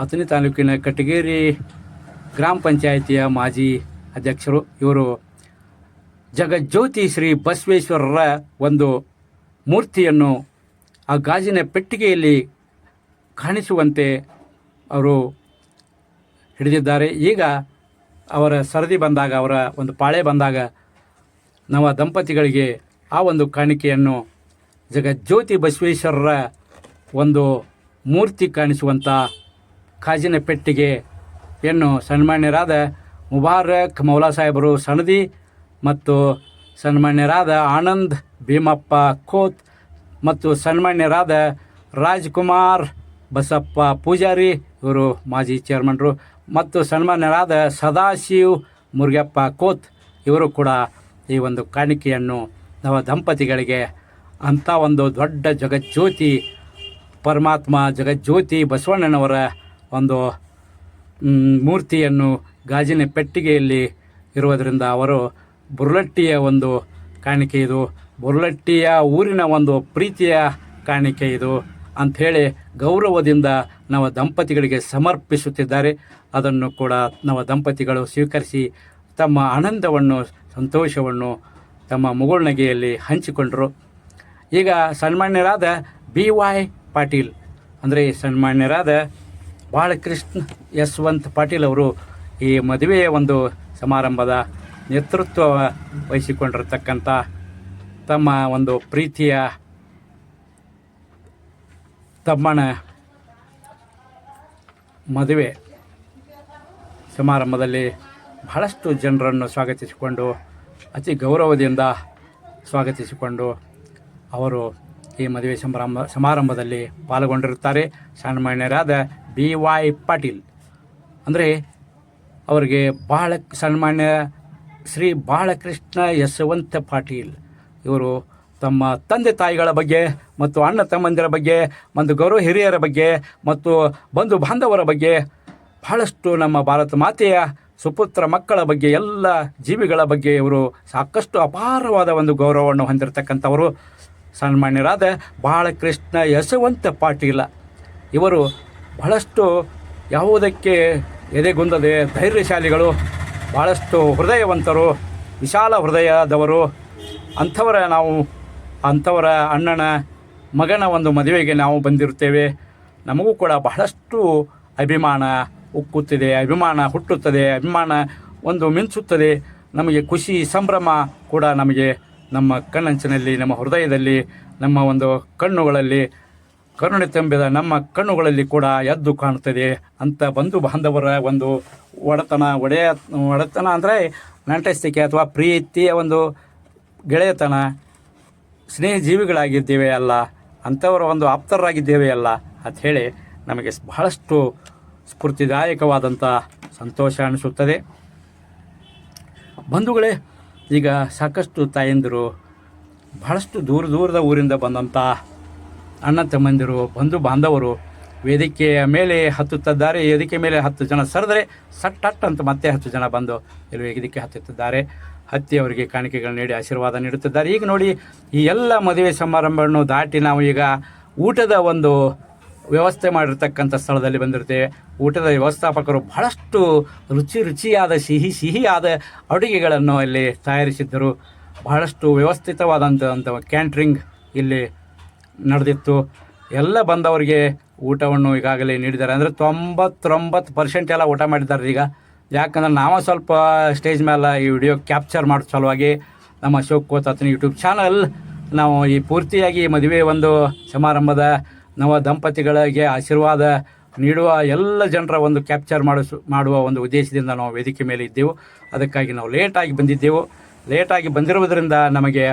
ಅಥಣಿ ತಾಲೂಕಿನ ಕಟಗೇರಿ ಗ್ರಾಮ ಪಂಚಾಯಿತಿಯ ಮಾಜಿ ಅಧ್ಯಕ್ಷರು. ಇವರು ಜಗಜ್ಯೋತಿ ಶ್ರೀ ಬಸವೇಶ್ವರರ ಒಂದು ಮೂರ್ತಿಯನ್ನು ಆ ಗಾಜಿನ ಪೆಟ್ಟಿಗೆಯಲ್ಲಿ ಕಾಣಿಸುವಂತೆ ಅವರು ಹಿಡಿದಿದ್ದಾರೆ. ಈಗ ಅವರ ಸರದಿ ಬಂದಾಗ, ಅವರ ಒಂದು ಪಾಳೆ ಬಂದಾಗ ನವ ದಂಪತಿಗಳಿಗೆ ಆ ಒಂದು ಕಾಣಿಕೆಯನ್ನು ಜಗಜ್ಯೋತಿ ಬಸವೇಶ್ವರರ ಒಂದು ಮೂರ್ತಿ ಕಾಣಿಸುವಂಥ ಗಾಜಿನ ಪೆಟ್ಟಿಗೆಯನ್ನು ಸನ್ಮಾನ್ಯರಾದ ಮುಬಾರಕ್ ಮೌಲಾ ಸಾಹೇಬರು ಸಣದಿ ಮತ್ತು ಸನ್ಮಾನ್ಯರಾದ ಆನಂದ್ ಭೀಮಪ್ಪ ಖೋತ್ ಮತ್ತು ಸನ್ಮಾನ್ಯರಾದ ರಾಜ್ಕುಮಾರ್ ಬಸಪ್ಪ ಪೂಜಾರಿ, ಇವರು ಮಾಜಿ ಚೇರ್ಮನ್ರು, ಮತ್ತು ಸನ್ಮಾನ್ಯರಾದ ಸದಾಶಿವ್ ಮುರುಗಪ್ಪ ಖೋತ್, ಇವರು ಕೂಡ ಈ ಒಂದು ಕಾಣಿಕೆಯನ್ನು ನವ ದಂಪತಿಗಳಿಗೆ ಅಂಥ ಒಂದು ದೊಡ್ಡ ಜಗಜ್ಯೋತಿ ಪರಮಾತ್ಮ ಜಗಜ್ಯೋತಿ ಬಸವಣ್ಣನವರ ಒಂದು ಮೂರ್ತಿಯನ್ನು ಗಾಜಿನ ಪೆಟ್ಟಿಗೆಯಲ್ಲಿ ಇರುವುದರಿಂದ ಅವರು ಬುರ್ಲಟ್ಟಿಯ ಒಂದು ಕಾಣಿಕೆ ಇದು, ಬುರ್ಲಟ್ಟಿಯ ಊರಿನ ಒಂದು ಪ್ರೀತಿಯ ಕಾಣಿಕೆ ಇದು ಅಂಥೇಳಿ ಗೌರವದಿಂದ ನವ ದಂಪತಿಗಳಿಗೆ ಸಮರ್ಪಿಸುತ್ತಿದ್ದಾರೆ. ಅದನ್ನು ಕೂಡ ನವ ದಂಪತಿಗಳು ಸ್ವೀಕರಿಸಿ ತಮ್ಮ ಆನಂದವನ್ನು ಸಂತೋಷವನ್ನು ತಮ್ಮ ಮುಗುಳ್ನಗೆಯಲ್ಲಿ ಹಂಚಿಕೊಂಡರು. ಈಗ ಸನ್ಮಾನ್ಯರಾದ BY ಪಾಟೀಲ್ ಅಂದರೆ ಸನ್ಮಾನ್ಯರಾದ ಬಾಲಕೃಷ್ಣ ಯಶವಂತ್ ಪಾಟೀಲ್ ಅವರು ಈ ಮದುವೆಯ ಒಂದು ಸಮಾರಂಭದ ನೇತೃತ್ವ ವಹಿಸಿಕೊಂಡಿರತಕ್ಕಂಥ ತಮ್ಮ ಒಂದು ಪ್ರೀತಿಯ ತಮ್ಮನ ಮದುವೆ ಸಮಾರಂಭದಲ್ಲಿ ಬಹಳಷ್ಟು ಜನರನ್ನು ಸ್ವಾಗತಿಸಿಕೊಂಡು ಅತಿ ಗೌರವದಿಂದ ಸ್ವಾಗತಿಸಿಕೊಂಡು ಅವರು ಈ ಮದುವೆ ಸಮಾರಂಭದಲ್ಲಿ ಪಾಲ್ಗೊಂಡಿರುತ್ತಾರೆ. ಸನ್ಮಾನ್ಯರಾದ BY ಪಾಟೀಲ್ ಅಂದರೆ ಅವರಿಗೆ ಸನ್ಮಾನ್ಯ ಶ್ರೀ ಬಾಲಕೃಷ್ಣ ಯಶವಂತ ಪಾಟೀಲ್ ಇವರು ತಮ್ಮ ತಂದೆ ತಾಯಿಗಳ ಬಗ್ಗೆ ಮತ್ತು ಅಣ್ಣ ತಮ್ಮಂದಿರ ಬಗ್ಗೆ ಮತ್ತು ಗೌರವ ಹಿರಿಯರ ಬಗ್ಗೆ ಮತ್ತು ಬಂಧು ಬಾಂಧವರ ಬಗ್ಗೆ ಬಹಳಷ್ಟು ನಮ್ಮ ಭಾರತ ಮಾತೆಯ ಸುಪುತ್ರ ಮಕ್ಕಳ ಬಗ್ಗೆ ಎಲ್ಲ ಜೀವಿಗಳ ಬಗ್ಗೆ ಇವರು ಸಾಕಷ್ಟು ಅಪಾರವಾದ ಒಂದು ಗೌರವವನ್ನು ಹೊಂದಿರತಕ್ಕಂಥವರು ಸನ್ಮಾನ್ಯರಾದ ಬಾಲಕೃಷ್ಣ ಯಶವಂತ ಪಾಟೀಲ. ಇವರು ಬಹಳಷ್ಟು ಯಾವುದಕ್ಕೆ ಎದೆಗುಂದದೆ ಧೈರ್ಯಶಾಲಿಗಳು, ಭಾಳಷ್ಟು ಹೃದಯವಂತರು, ವಿಶಾಲ ಹೃದಯದವರು. ಅಂಥವರ ಅಣ್ಣನ ಮಗನ ಒಂದು ಮದುವೆಗೆ ನಾವು ಬಂದಿರುತ್ತೇವೆ. ನಮಗೂ ಕೂಡ ಬಹಳಷ್ಟು ಅಭಿಮಾನ ಉಕ್ಕುತ್ತಿದೆ, ಅಭಿಮಾನ ಹುಟ್ಟುತ್ತದೆ, ಅಭಿಮಾನ ಒಂದು ಮಿಂಚುತ್ತದೆ. ನಮಗೆ ಖುಷಿ ಸಂಭ್ರಮ ಕೂಡ ನಮಗೆ ನಮ್ಮ ಕಣ್ಣಂಚಿನಲ್ಲಿ, ನಮ್ಮ ಹೃದಯದಲ್ಲಿ, ನಮ್ಮ ಒಂದು ಕಣ್ಣುಗಳಲ್ಲಿ, ಕರುಣೆ ತುಂಬಿದ ನಮ್ಮ ಕಣ್ಣುಗಳಲ್ಲಿ ಕೂಡ ಎದ್ದು ಕಾಣುತ್ತದೆ. ಅಂಥ ಬಂಧು ಬಾಂಧವರ ಒಂದು ಒಡೆತನ ಅಂದರೆ ನಂಟಸ್ತಿಕೆ ಅಥವಾ ಪ್ರೀತಿಯ ಒಂದು ಗೆಳೆಯತನ, ಸ್ನೇಹ ಜೀವಿಗಳಾಗಿದ್ದೇವೆ ಅಲ್ಲ, ಅಂಥವರ ಒಂದು ಆಪ್ತರಾಗಿದ್ದೇವೆ ಅಲ್ಲ ಅಂತ ಹೇಳಿ ನಮಗೆ ಬಹಳಷ್ಟು ಸ್ಫೂರ್ತಿದಾಯಕವಾದಂಥ ಸಂತೋಷ ಅನಿಸುತ್ತದೆ. ಬಂಧುಗಳೇ, ಈಗ ಸಾಕಷ್ಟು ತಾಯಂದಿರು, ಬಹಳಷ್ಟು ದೂರದ ಊರಿಂದ ಬಂದಂಥ ಅಣ್ಣ ತಮ್ಮಂದಿರು, ಬಂಧು ಬಾಂಧವರು ವೇದಿಕೆಯ ಮೇಲೆ ಹತ್ತುತ್ತಿದ್ದಾರೆ. ವೇದಿಕೆ ಮೇಲೆ 10 ಜನ ಸರಿದರೆ ಸಟ್ಟಟ್ ಅಂತ ಮತ್ತೆ 10 ಜನ ಬಂದು ಇಲ್ಲಿ ವೇದಿಕೆ ಹತ್ತುತ್ತಿದ್ದಾರೆ. ಹತ್ತಿ ಅವರಿಗೆ ಕಾಣಿಕೆಗಳು ನೀಡಿ ಆಶೀರ್ವಾದ ನೀಡುತ್ತಿದ್ದಾರೆ. ಈಗ ನೋಡಿ, ಈ ಎಲ್ಲ ಮದುವೆ ಸಮಾರಂಭವನ್ನು ದಾಟಿ ನಾವು ಈಗ ಊಟದ ಒಂದು ವ್ಯವಸ್ಥೆ ಮಾಡಿರ್ತಕ್ಕಂಥ ಸ್ಥಳದಲ್ಲಿ ಬಂದಿರ್ತೇವೆ. ಊಟದ ವ್ಯವಸ್ಥಾಪಕರು ಬಹಳಷ್ಟು ರುಚಿಯಾದ ಸಿಹಿಯಾದ ಅಡುಗೆಗಳನ್ನು ಇಲ್ಲಿ ತಯಾರಿಸಿದ್ದರು. ಬಹಳಷ್ಟು ವ್ಯವಸ್ಥಿತವಾದಂಥ ಕ್ಯಾಂಟ್ರಿಂಗ್ ಇಲ್ಲಿ ನಡೆದಿತ್ತು. ಎಲ್ಲ ಬಂದವರಿಗೆ ಊಟವನ್ನು ಈಗಾಗಲೇ ನೀಡಿದ್ದಾರೆ. ಅಂದರೆ 99% ಎಲ್ಲ ಊಟ ಮಾಡಿದ್ದಾರೆ ಈಗ. ಯಾಕಂದ್ರೆ ನಾವು ಸ್ವಲ್ಪ ಸ್ಟೇಜ್ ಮೇಲೆ ಈ ವಿಡಿಯೋ ಕ್ಯಾಪ್ಚರ್ ಮಾಡೋ ಸಲುವಾಗಿ ನಮ್ಮ ಅಶೋಕ್ ಕೋತಾತನ ಯೂಟ್ಯೂಬ್ ಚಾನಲ್ ನಾವು ಈ ಪೂರ್ತಿಯಾಗಿ ಮದುವೆ ಒಂದು ಸಮಾರಂಭದ ನವ ದಂಪತಿಗಳಿಗೆ ಆಶೀರ್ವಾದ ನೀಡುವ ಎಲ್ಲ ಜನರ ಒಂದು ಕ್ಯಾಪ್ಚರ್ ಮಾಡುವ ಒಂದು ಉದ್ದೇಶದಿಂದ ನಾವು ವೇದಿಕೆ ಮೇಲೆ ಇದ್ದೆವು. ಅದಕ್ಕಾಗಿ ನಾವು ಲೇಟಾಗಿ ಬಂದಿರುವುದರಿಂದ ನಮಗೆ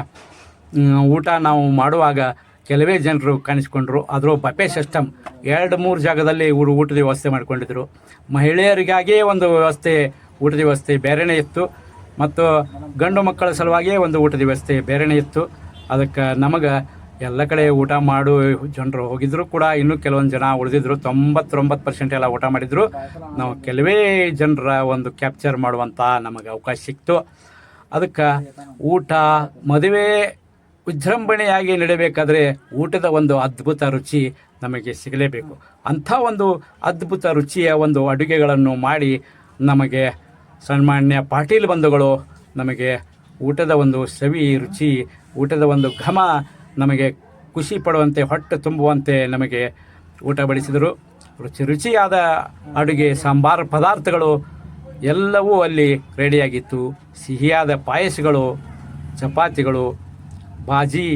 ಊಟ ನಾವು ಮಾಡುವಾಗ ಕೆಲವೇ ಜನರು ಕಾಣಿಸ್ಕೊಂಡ್ರು. ಆದರೂ ಬಫೆ ಸಿಸ್ಟಮ್ 2-3 ಜಾಗದಲ್ಲಿ ಇವರು ಊಟದ ವ್ಯವಸ್ಥೆ ಮಾಡಿಕೊಂಡಿದ್ದರು. ಮಹಿಳೆಯರಿಗಾಗಿಯೇ ಒಂದು ಊಟದ ವ್ಯವಸ್ಥೆ ಬೇರೆಯೇ ಇತ್ತು, ಮತ್ತು ಗಂಡು ಮಕ್ಕಳ ಸಲುವಾಗಿಯೇ ಒಂದು ಊಟದ ವ್ಯವಸ್ಥೆ ಬೇರೆಯೇ ಇತ್ತು. ಅದಕ್ಕೆ ನಮಗೆ ಎಲ್ಲ ಕಡೆ ಊಟ ಮಾಡು ಜನರು ಹೋಗಿದ್ರು ಕೂಡ ಇನ್ನೂ ಕೆಲವೊಂದು ಜನ ಉಳಿದಿದ್ರು. 99% ಎಲ್ಲ ಊಟ ಮಾಡಿದರು. ನಾವು ಕೆಲವೇ ಜನರ ಒಂದು ಕ್ಯಾಪ್ಚರ್ ಮಾಡುವಂಥ ನಮಗೆ ಅವಕಾಶ ಸಿಕ್ತು. ಅದಕ್ಕೆ ಊಟ ಮದುವೆ ವಿಜೃಂಭಣೆಯಾಗಿ ನಡೀಬೇಕಾದ್ರೆ ಊಟದ ಒಂದು ಅದ್ಭುತ ರುಚಿ ನಮಗೆ ಸಿಗಲೇಬೇಕು. ಅಂಥ ಒಂದು ಅದ್ಭುತ ರುಚಿಯ ಒಂದು ಅಡುಗೆಗಳನ್ನು ಮಾಡಿ ನಮಗೆ ಸನ್ಮಾನ್ಯ ಪಾಟೀಲ್ ಬಂಧುಗಳು ನಮಗೆ ಊಟದ ಒಂದು ಸವಿ ರುಚಿ, ಊಟದ ಒಂದು ಘಮ ನಮಗೆ ಖುಷಿ ಪಡುವಂತೆ ಹೊಟ್ಟೆ ತುಂಬುವಂತೆ ನಮಗೆ ಊಟ ಬಡಿಸಿದರು. ರುಚಿಯಾದ ಅಡುಗೆ, ಸಾಂಬಾರು ಪದಾರ್ಥಗಳು ಎಲ್ಲವೂ ಅಲ್ಲಿ ರೆಡಿಯಾಗಿತ್ತು. ಸಿಹಿಯಾದ ಪಾಯಸಗಳು, ಚಪಾತಿಗಳು, ಬಾಜಿ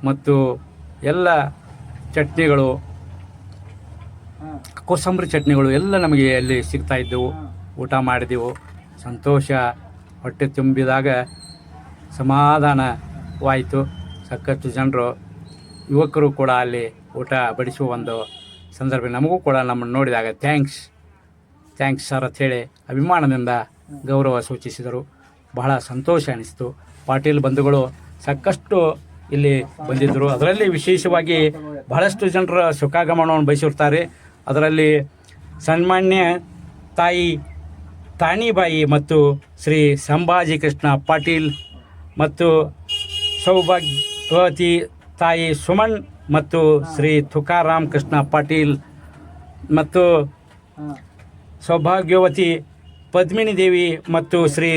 ಮತ್ತು ಎಲ್ಲ ಚಟ್ನಿಗಳು, ಕೋಸಂಬರಿ ಚಟ್ನಿಗಳು ಎಲ್ಲ ನಮಗೆ ಅಲ್ಲಿ ಸಿಗ್ತಾಯಿದ್ದವು. ಊಟ ಮಾಡಿದೆವು. ಸಂತೋಷ, ಹೊಟ್ಟೆ ತುಂಬಿದಾಗ ಸಮಾಧಾನವಾಯಿತು. ಸಾಕಷ್ಟು ಜನರು, ಯುವಕರು ಕೂಡ ಅಲ್ಲಿ ಊಟ ಬಡಿಸುವ ಒಂದು ಸಂದರ್ಭ ನಮಗೂ ಕೂಡ ನಮ್ಮನ್ನು ನೋಡಿದಾಗ ಥ್ಯಾಂಕ್ಸ್ ಸರ್ ಅಂಥೇಳಿ ಅಭಿಮಾನದಿಂದ ಗೌರವ ಸೂಚಿಸಿದರು. ಬಹಳ ಸಂತೋಷ ಅನಿಸಿತು. ಪಾಟೀಲ್ ಬಂಧುಗಳು ಸಾಕಷ್ಟು ಇಲ್ಲಿ ಬಂದಿದ್ದರು. ಅದರಲ್ಲಿ ವಿಶೇಷವಾಗಿ ಬಹಳಷ್ಟು ಜನರ ಸುಖಾಗಮನವನ್ನು ಬಯಸಿರ್ತಾರೆ. ಅದರಲ್ಲಿ ಸನ್ಮಾನ್ಯ ತಾಯಿ ತಾಣಿಬಾಯಿ ಮತ್ತು ಶ್ರೀ ಸಂಭಾಜಿ ಕೃಷ್ಣ ಪಾಟೀಲ್ ಮತ್ತು ಸೌಭಾಗ್ಯವತಿ ತಾಯಿ ಸುಮನ್ ಮತ್ತು ಶ್ರೀ ತುಕಾರಾಮ್ ಕೃಷ್ಣ ಪಾಟೀಲ್ ಮತ್ತು ಸೌಭಾಗ್ಯವತಿ ಪದ್ಮಿನಿ ದೇವಿ ಮತ್ತು ಶ್ರೀ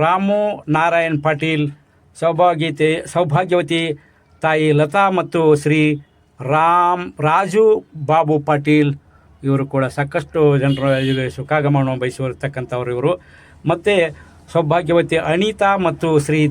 ರಾಮು ನಾರಾಯಣ್ ಪಾಟೀಲ್, ಸೌಭಾಗ್ಯವತಿ ತಾಯಿ ಲತಾ ಮತ್ತು ಶ್ರೀ ರಾಜು ಬಾಬು ಪಾಟೀಲ್, ಇವರು ಕೂಡ ಸಾಕಷ್ಟು ಜನರು ಸುಖಾಗಮನವನ್ನು ಬಯಸಿರ್ತಕ್ಕಂಥವ್ರು ಇವರು. ಮತ್ತು ಸೌಭಾಗ್ಯವತಿ ಅನಿತಾ ಮತ್ತು ಶ್ರೀ